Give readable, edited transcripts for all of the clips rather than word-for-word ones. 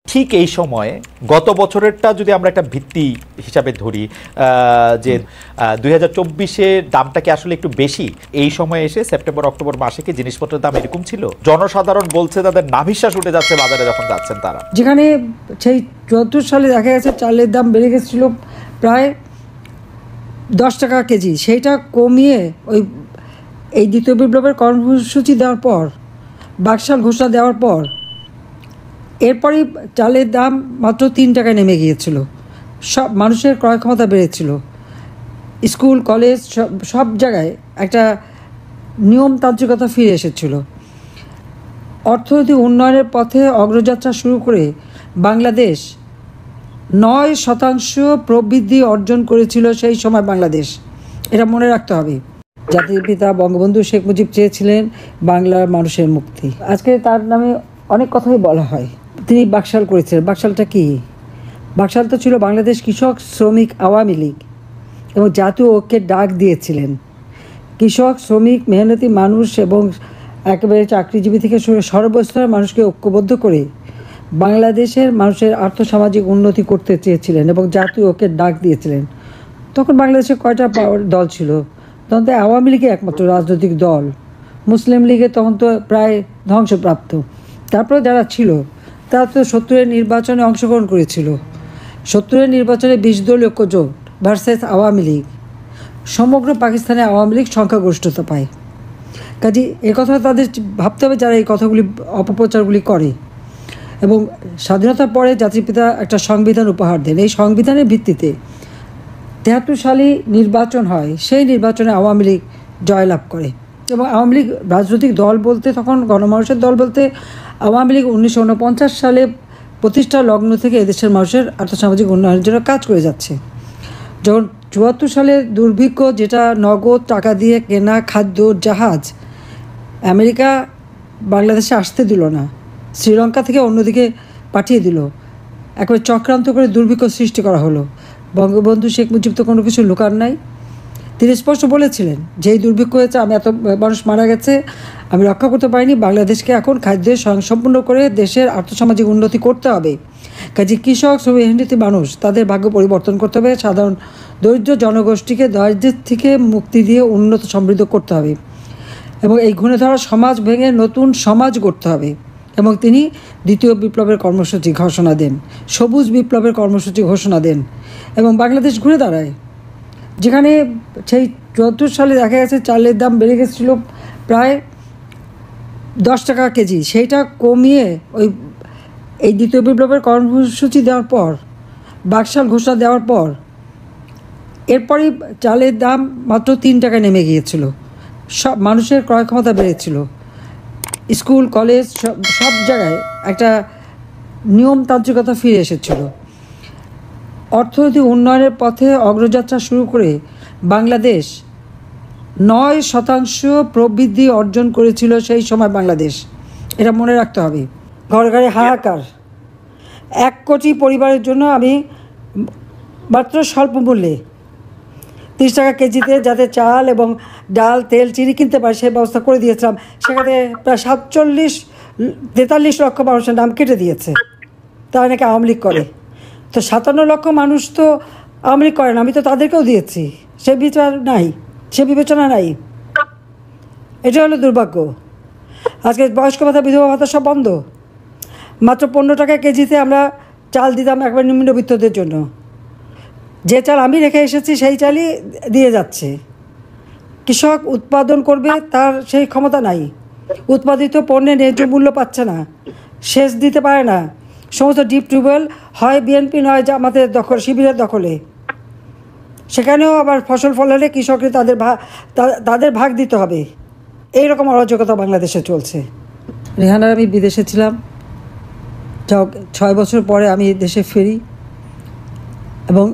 ঠিক এই সময়ে গত বছরেরটা যদি আমরা একটা ভিত্তি হিসাবে ধরি যে 2024-এর দামটা কি আসলে একটু বেশি, এই সময়ে এসে সেপ্টেম্বর অক্টোবর মাসে কি জিনিসপত্রের দাম এরকম ছিল? জনসাধারণ বলছে তাদের নাভিশ্বাস উঠে যাচ্ছে বাজারে যখন যাচ্ছেন তারা। যেখানে সেই 74 সালে দেখা গেছে চালের দাম বেড়ে গেছিল প্রায় 10 টাকা কেজি, সেইটা কমিয়ে এই দ্বিতীয় বিপ্লবের কর্মসূচি দেওয়ার পর, বাকশাল ঘোষণা দেওয়ার পর এরপরই চালের দাম মাত্র 3 টাকায় নেমে গিয়েছিল। সব মানুষের ক্রয় ক্ষমতা বেড়েছিল, স্কুল কলেজ সব জায়গায় একটা নিয়মতান্ত্রিকতা ফিরে এসেছিল। অর্থনৈতিক উন্নয়নের পথে অগ্রযাত্রা শুরু করে বাংলাদেশ 9% প্রবৃদ্ধি অর্জন করেছিল সেই সময় বাংলাদেশ। এটা মনে রাখতে হবে। জাতির পিতা বঙ্গবন্ধু শেখ মুজিব চেয়েছিলেন বাংলার মানুষের মুক্তি। আজকে তার নামে অনেক কথাই বলা হয়। তিনি বাকশাল করেছিলেন। বাকশালটা কি? বাকশাল তো ছিল বাংলাদেশ কৃষক শ্রমিক আওয়ামী লীগ এবং জাতীয় ঐক্যের ডাক দিয়েছিলেন। কৃষক শ্রমিক মেহনতি মানুষ এবং একেবারে চাকরিজীবী থেকে সর্বস্তরের মানুষকে ঐক্যবদ্ধ করে বাংলাদেশের মানুষের আর্থসামাজিক উন্নতি করতে চেয়েছিলেন এবং জাতীয় ঐক্যের ডাক দিয়েছিলেন। তখন বাংলাদেশে কয়টা দল ছিল? তখন তো আওয়ামী লীগই একমাত্র রাজনৈতিক দল। মুসলিম লীগে তখন তো প্রায় ধ্বংসপ্রাপ্ত। তারপরে যারা ছিল তারা তো 70-এর নির্বাচনে অংশগ্রহণ করেছিল। 70-এর নির্বাচনে 20 দলীয় জোট ভার্সেস আওয়ামী লীগ। সমগ্র পাকিস্তানে আওয়ামী লীগ সংখ্যাগরিষ্ঠতা পায়। কাজে এ কথা তাদের ভাবতে হবে যারা এই কথাগুলি অপপ্রচারগুলি করে। এবং স্বাধীনতার পরে জাতির পিতা একটা সংবিধান উপহার দেন। এই সংবিধানের ভিত্তিতে 73 সালে নির্বাচন হয়। সেই নির্বাচনে আওয়ামী লীগ জয়লাভ করে এবং আওয়ামী লীগ রাজনৈতিক দল বলতে, তখন গণমানুষের দল বলতে আওয়ামী লীগ 1949 সালে প্রতিষ্ঠা লগ্ন থেকে এদেশের মানুষের আর্থসামাজিক উন্নয়নের জন্য কাজ করে যাচ্ছে। যখন 74 সালে দুর্ভিক্ষ, যেটা নগদ টাকা দিয়ে কেনা খাদ্য জাহাজ আমেরিকা বাংলাদেশে আসতে দিল না, শ্রীলঙ্কা থেকে অন্যদিকে পাঠিয়ে দিল, একেবারে চক্রান্ত করে দুর্ভিক্ষ সৃষ্টি করা হলো। বঙ্গবন্ধু শেখ মুজিব তো কোনো কিছু লুকার নাই। তিনি স্পষ্ট বলেছিলেন যে এই দুর্ভিক্ষ হয়েছে, আমি এত মানুষ মারা গেছে, আমি রক্ষা করতে পারিনি, বাংলাদেশকে এখন খাদ্যের স্বয়ংসম্পূর্ণ করে দেশের আর্থসামাজিক উন্নতি করতে হবে। কাজে কৃষক শ্রমিক মেহনতি মানুষ, তাদের ভাগ্য পরিবর্তন করতে হবে। সাধারণ দরিদ্র জনগোষ্ঠীকে দারিদ্র্যের থেকে মুক্তি দিয়ে উন্নত সমৃদ্ধ করতে হবে এবং এই ঘুণে ধরা সমাজ ভেঙে নতুন সমাজ গড়তে হবে। এবং তিনি দ্বিতীয় বিপ্লবের কর্মসূচি ঘোষণা দেন, সবুজ বিপ্লবের কর্মসূচি ঘোষণা দেন এবং বাংলাদেশ ঘুরে দাঁড়ায়। যেখানে সেই 74 সালে দেখা গেছে চালের দাম বেড়ে গেছিলো প্রায় 10 টাকা কেজি, সেইটা কমিয়ে এই দ্বিতীয় বিপ্লবের কর্মসূচি দেওয়ার পর, বাকশাল ঘোষণা দেওয়ার পর এরপরই চালের দাম মাত্র 3 টাকায় নেমে গিয়েছিল। সব মানুষের ক্রয় ক্ষমতা বেড়েছিল, স্কুল কলেজ সব জায়গায় একটা নিয়মতান্ত্রিকতা ফিরে এসেছিল। অর্থনৈতিক উন্নয়নের পথে অগ্রযাত্রা শুরু করে বাংলাদেশ 9% প্রবৃদ্ধি অর্জন করেছিল সেই সময় বাংলাদেশ। এটা মনে রাখতে হবে। ঘরে ঘরে হাহাকার। 1 কোটি পরিবারের জন্য আমি মাত্র স্বল্প মূল্যে 30 টাকা কেজিতে যাতে চাল এবং ডাল তেল চিনি কিনতে পারে সেই ব্যবস্থা করে দিয়েছিলাম। সেখানে প্রায় 43 লক্ষ মানুষের নাম কেটে দিয়েছে। তারা নাকি আওয়ামী লীগ করে। তো 57 লক্ষ মানুষ তো আওয়ামী লীগ করে না, আমি তো তাদেরকেও দিয়েছি। সে বিচার নাই, সে বিবেচনা নাই। এটা হলো দুর্ভাগ্য। আজকে বয়স্ক ভাতা, বিধবা ভাতা সব বন্ধ। মাত্র 15 টাকা কেজিতে আমরা চাল দিতাম একবার নিম্নবিত্তদের জন্য। যে চাল আমি রেখে এসেছি সেই চালই দিয়ে যাচ্ছে। কৃষক উৎপাদন করবে, তার সেই ক্ষমতা নাই। উৎপাদিত পণ্যের ন্যায্য মূল্য পাচ্ছে না, সেচ দিতে পারে না। সমস্ত ডিপ টিউবওয়েল হয় বিএনপি নয় জামাতের দখল, শিবিরের দখলে। সেখানেও আবার ফসল ফলালে কৃষকরা তাদের ভাগ দিতে হবে। এইরকম অরাজকতা বাংলাদেশে চলছে। রেহানার আমি বিদেশে ছিলাম, 6 বছর পরে আমি দেশে ফিরি এবং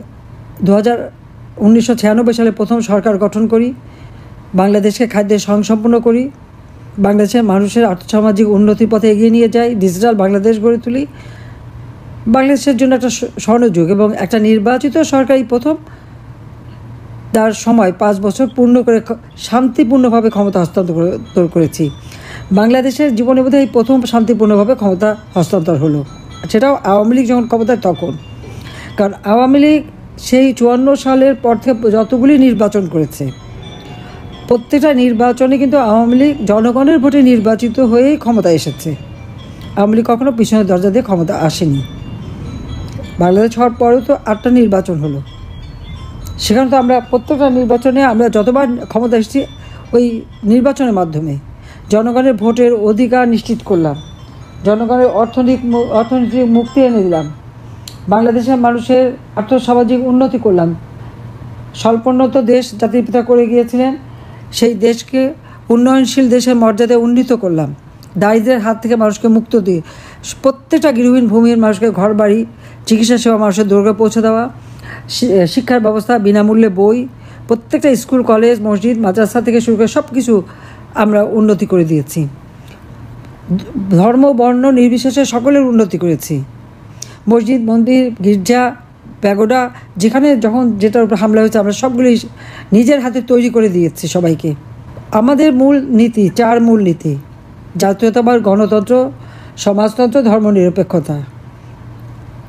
1996 সালে প্রথম সরকার গঠন করি। বাংলাদেশকে খাদ্যে স্বয়ংসম্পূর্ণ করি, বাংলাদেশের মানুষের আর্থসামাজিক উন্নতির পথে এগিয়ে নিয়ে যাই, ডিজিটাল বাংলাদেশ গড়ে তুলি। বাংলাদেশের জন্য একটা স্বর্ণযুগ এবং একটা নির্বাচিত সরকারই প্রথম তার সময় 5 বছর পূর্ণ করে শান্তিপূর্ণভাবে ক্ষমতা হস্তান্তর করেছি। বাংলাদেশের জীবনে বোধহয় এই প্রথম শান্তিপূর্ণভাবে ক্ষমতা হস্তান্তর হলো সেটাও আওয়ামী লীগ যখন ক্ষমতায় তখন। কারণ আওয়ামী লীগ সেই 54 সালের পর থেকে যতগুলি নির্বাচন করেছে, প্রত্যেকটা নির্বাচনে কিন্তু আওয়ামী লীগ জনগণের ভোটে নির্বাচিত হয়েই ক্ষমতায় এসেছে। আওয়ামী লীগ কখনো পিছনের দরজা দিয়ে ক্ষমতা আসেনি। বাংলাদেশ হওয়ার পরেও তো 8টা নির্বাচন হলো, সেখানে তো আমরা প্রত্যেকটা নির্বাচনে আমরা যতবার ক্ষমতা এসেছি ওই নির্বাচনের মাধ্যমে জনগণের ভোটের অধিকার নিশ্চিত করলাম, জনগণের অর্থনৈতিক মুক্তি এনে দিলাম, বাংলাদেশের মানুষের আর্থসামাজিক উন্নতি করলাম। স্বল্পোন্নত দেশ জাতির পিতা করে গিয়েছিলেন, সেই দেশকে উন্নয়নশীল দেশের মর্যাদায় উন্নীত করলাম। দারিদ্র্যের হাত থেকে মানুষকে মুক্ত দিয়ে প্রত্যেকটা গৃহহীন ভূমির মানুষকে ঘর বাড়ি, চিকিৎসা সেবা মানুষের দুর্গে পৌঁছে দেওয়া, শিক্ষার ব্যবস্থা, বিনামূল্যে বই, প্রত্যেকটা স্কুল কলেজ মসজিদ মাদ্রাসা থেকে শুরু করে সব কিছু আমরা উন্নতি করে দিয়েছি। ধর্ম বর্ণ নির্বিশেষে সকলের উন্নতি করেছি। মসজিদ মন্দির গির্জা প্যাগোডা যেখানে যখন যেটার উপর হামলা হয়েছে আমরা সবগুলি নিজের হাতে তৈরি করে দিয়েছি সবাইকে। আমাদের মূল নীতি 4 মূল নীতি: জাতীয়তাবাদ, গণতন্ত্র, সমাজতন্ত্র, ধর্মনিরপেক্ষতা।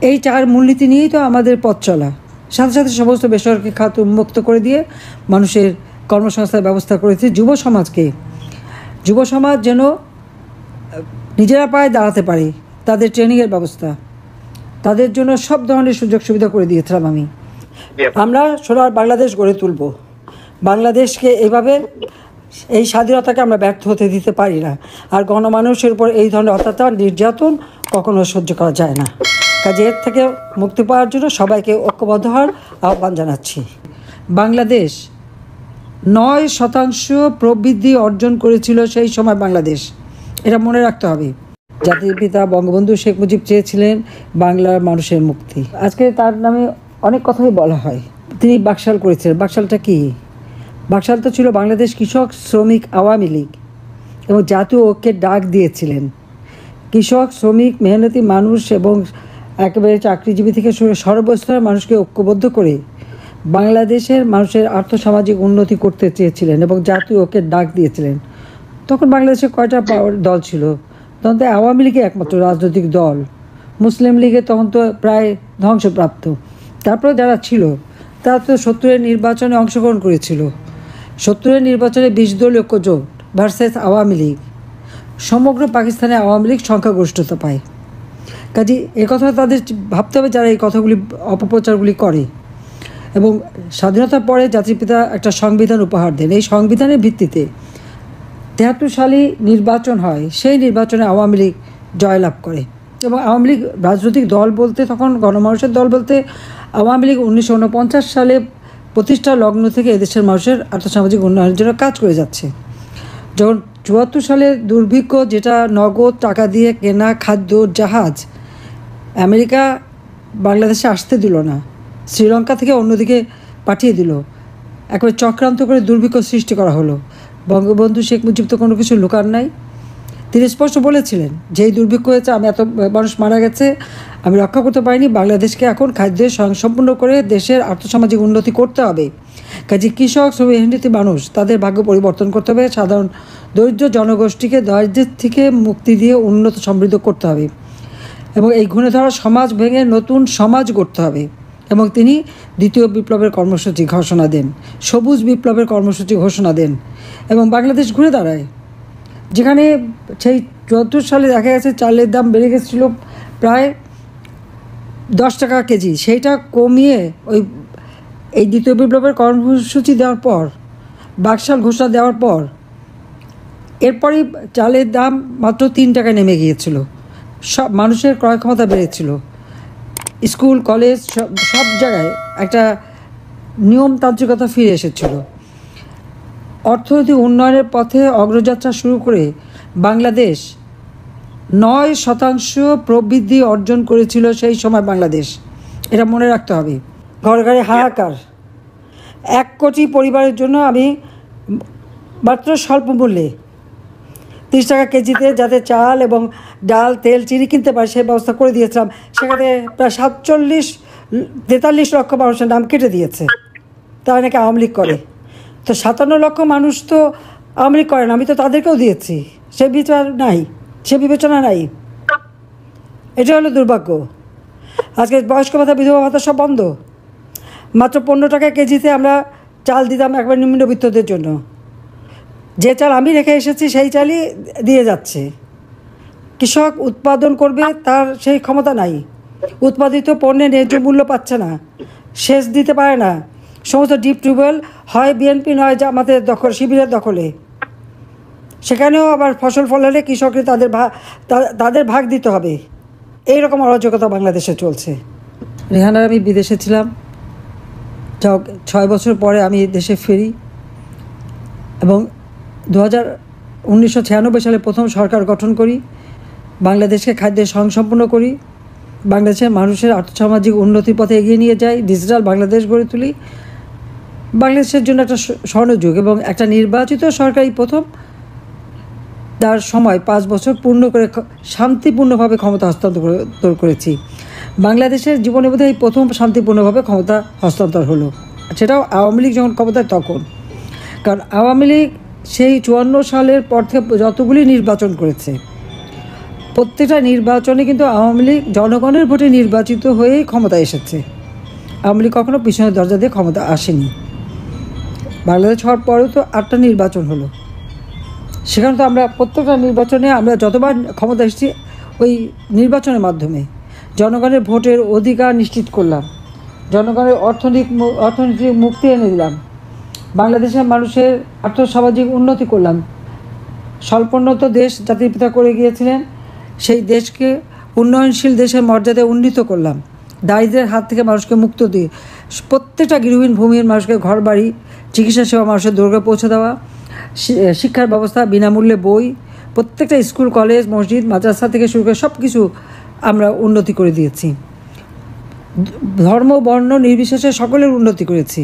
এই 4 মূলনীতি নিয়েই তো আমাদের পথ চলা। সাথে সাথে সমস্ত বেসরকারি খাত উন্মুক্ত করে দিয়ে মানুষের কর্মসংস্থার ব্যবস্থা করেছি। যুব সমাজ যেন নিজেরা পায়ে দাঁড়াতে পারে, তাদের ট্রেনিংয়ের ব্যবস্থা, তাদের জন্য সব ধরনের সুযোগ সুবিধা করে দিয়েছিলাম আমি। আমরা সোনার বাংলাদেশ গড়ে তুলব। বাংলাদেশকে এভাবে এই স্বাধীনতাকে আমরা ব্যর্থ হতে দিতে পারি না। আর গণমানুষের উপর এই ধরনের অত্যাচার নির্যাতন কখনো সহ্য করা যায় না। কাজে এর থেকে মুক্তি পাওয়ার জন্য সবাইকে ঐক্যবদ্ধ হওয়ার আহ্বান জানাচ্ছি। বাংলাদেশ 9% প্রবৃদ্ধি অর্জন করেছিল সেই সময় বাংলাদেশ, এটা মনে রাখতে হবে। জাতির পিতা বঙ্গবন্ধু শেখ মুজিব চেয়েছিলেন বাংলার মানুষের মুক্তি। আজকে তার নামে অনেক কথাই বলা হয়। তিনি বাকশাল করেছিলেন। বাকশালটা কি? বাকশাল তো ছিল বাংলাদেশ কৃষক শ্রমিক আওয়ামী লীগ, এবং জাতীয় ঐক্যের ডাক দিয়েছিলেন। কৃষক শ্রমিক মেহনতি মানুষ এবং একেবারে চাকরিজীবী থেকে সর্বস্তরের মানুষকে ঐক্যবদ্ধ করে বাংলাদেশের মানুষের আর্থসামাজিক উন্নতি করতে চেয়েছিলেন এবং জাতীয় ঐক্যের ডাক দিয়েছিলেন। তখন বাংলাদেশে কয়টা দল ছিল? তখন তো আওয়ামী লীগের একমাত্র রাজনৈতিক দল। মুসলিম লীগে তখন তো প্রায় ধ্বংসপ্রাপ্ত। তারপরে যারা ছিল তারা তো 70-এর নির্বাচনে অংশগ্রহণ করেছিল। 70-এর নির্বাচনে 20 দলীয় ঐক্যজোট ভার্সেস আওয়ামী লীগ। সমগ্র পাকিস্তানে আওয়ামী লীগ সংখ্যাগরিষ্ঠতা পায়। কাজে কথা তাদের ভাবতে হবে যারা এই কথাগুলি অপপ্রচারগুলি করে। এবং স্বাধীনতার পরে জাতির পিতা একটা সংবিধান উপহার দেন। এই সংবিধানের ভিত্তিতে 73 সালে নির্বাচন হয়। সেই নির্বাচনে আওয়ামী লীগ জয়লাভ করে। এবং আওয়ামী লীগ রাজনৈতিক দল বলতে, তখন গণমানুষের দল বলতে, আওয়ামী লীগ 1949 সালে প্রতিষ্ঠা লগ্ন থেকে এদেশের মানুষের আর্থসামাজিক উন্নয়নের জন্য কাজ করে যাচ্ছে। যখন 74 সালে দুর্ভিক্ষ, যেটা নগদ টাকা দিয়ে কেনা খাদ্য জাহাজ আমেরিকা বাংলাদেশে আসতে দিল না, শ্রীলঙ্কা থেকে অন্যদিকে পাঠিয়ে দিল, একেবারে চক্রান্ত করে দুর্ভিক্ষ সৃষ্টি করা হলো। বঙ্গবন্ধু শেখ মুজিব তো কোনো কিছু লুকার নাই। তিনি স্পষ্ট বলেছিলেন যে এই দুর্ভিক্ষ হয়েছে, আমি এত মানুষ মারা গেছে, আমি রক্ষা করতে পারিনি, বাংলাদেশকে এখন খাদ্যের সম্পূর্ণ করে দেশের আর্থসামাজিক উন্নতি করতে হবে। কাজে কৃষক শ্রমিক মানুষ তাদের ভাগ্য পরিবর্তন করতে হবে। সাধারণ দরিদ্র জনগোষ্ঠীকে দারিদ্র্যের থেকে মুক্তি দিয়ে উন্নত সমৃদ্ধ করতে হবে এবং এই ঘুণে ধরা সমাজ ভেঙে নতুন সমাজ গড়তে হবে। এবং তিনি দ্বিতীয় বিপ্লবের কর্মসূচি ঘোষণা দেন, সবুজ বিপ্লবের কর্মসূচি ঘোষণা দেন এবং বাংলাদেশ ঘুরে দাঁড়ায়। যেখানে সেই 74 সালে দেখা গেছে চালের দাম বেড়ে গেছিল প্রায় 10 টাকা কেজি, সেইটা কমিয়ে এই দ্বিতীয় বিপ্লবের কর্মসূচি দেওয়ার পর, বাকশাল ঘোষণা দেওয়ার পর, এরপরই চালের দাম মাত্র 3 টাকায় নেমে গিয়েছিল। সব মানুষের ক্রয় ক্ষমতা বেড়েছিল। স্কুল কলেজ সব জায়গায় একটা নিয়মতান্ত্রিকতা ফিরে এসেছিল। অর্থনৈতিক উন্নয়নের পথে অগ্রযাত্রা শুরু করে বাংলাদেশ 9% প্রবৃদ্ধি অর্জন করেছিল সেই সময় বাংলাদেশ, এটা মনে রাখতে হবে। ঘরে ঘরে হাহাকার। 1 কোটি পরিবারের জন্য আমি মাত্র স্বল্প মূল্যে 30 টাকা কেজিতে যাতে চাল এবং ডাল তেল চিনি কিনতে পারে সেই ব্যবস্থা করে দিয়েছিলাম। সেখানে প্রায় 43 লক্ষ মানুষের নাম কেটে দিয়েছে, তারা নাকি আওয়ামী লীগ করে। তো 57 লক্ষ মানুষ তো আওয়ামী লীগ করে না, আমি তো তাদেরকেও দিয়েছি। সে বিবেচনা নাই। এটা হলো দুর্ভাগ্য। আজকে বয়স্ক ভাতা, বিধবা ভাতা সব বন্ধ। মাত্র 15 টাকা কেজিতে আমরা চাল দিতাম একবার নিম্নবিত্তদের জন্য। যে চাল আমি রেখে এসেছি সেই চালই দিয়ে যাচ্ছে। কৃষক উৎপাদন করবে, তার সেই ক্ষমতা নাই। উৎপাদিত পণ্যের ন্যায্য মূল্য পাচ্ছে না, সেচ দিতে পারে না। সমস্ত ডিপ টিউবওয়েল হয় বিএনপি নয় জামাতের দখল, শিবিরের দখলে। সেখানেও আবার ফসল ফলালে কৃষকরা তাদের ভাগ দিতে হবে। এইরকম অরাজকতা বাংলাদেশে চলছে। রেহানার আমি বিদেশে ছিলাম, যাক 6 বছর পরে আমি দেশে ফিরি এবং 1996 সালে প্রথম সরকার গঠন করি। বাংলাদেশকে খাদ্যের স্বয়ংসম্পূর্ণ করি, বাংলাদেশের মানুষের আর্থসামাজিক উন্নতির পথে এগিয়ে নিয়ে যাই, ডিজিটাল বাংলাদেশ গড়ে তুলি। বাংলাদেশের জন্য একটা স্বর্ণযুগ এবং একটা নির্বাচিত সরকারই প্রথম তার সময় 5 বছর পূর্ণ করে শান্তিপূর্ণভাবে ক্ষমতা হস্তান্তর করেছি। বাংলাদেশের জীবনে বোধহয় এই প্রথম শান্তিপূর্ণভাবে ক্ষমতা হস্তান্তর হলো। সেটাও আওয়ামী লীগ যখন ক্ষমতায় তখন। কারণ আওয়ামী লীগ সেই 54 সালের পর থেকে যতগুলি নির্বাচন করেছে, প্রত্যেকটা নির্বাচনে কিন্তু আওয়ামী লীগ জনগণের ভোটে নির্বাচিত হয়েই ক্ষমতায় এসেছে। আওয়ামী লীগ কখনো পিছনের দরজা দিয়ে ক্ষমতা আসেনি। বাংলাদেশ হওয়ার পরেও তো 8টা নির্বাচন হলো। সেখানে তো আমরা প্রত্যেকটা নির্বাচনে আমরা যতবার ক্ষমতা এসেছি ওই নির্বাচনের মাধ্যমে জনগণের ভোটের অধিকার নিশ্চিত করলাম, জনগণের অর্থনৈতিক মুক্তি এনে দিলাম, বাংলাদেশের মানুষের আর্থসামাজিক উন্নতি করলাম। স্বল্পোন্নত দেশ জাতির পিতা করে গিয়েছিলেন, সেই দেশকে উন্নয়নশীল দেশের মর্যাদায় উন্নীত করলাম। দারিদ্র্যের হাত থেকে মানুষকে মুক্ত দিয়ে প্রত্যেকটা গৃহহীন ভূমিহীন মানুষকে ঘর বাড়ি, চিকিৎসা সেবা মানুষের দৌড়ে পৌঁছে দেওয়া, শিক্ষার ব্যবস্থা, বিনামূল্যে বই, প্রত্যেকটা স্কুল কলেজ মসজিদ মাদ্রাসা থেকে শুরু করে সব কিছু আমরা উন্নতি করে দিয়েছি। ধর্ম বর্ণ নির্বিশেষে সকলের উন্নতি করেছি।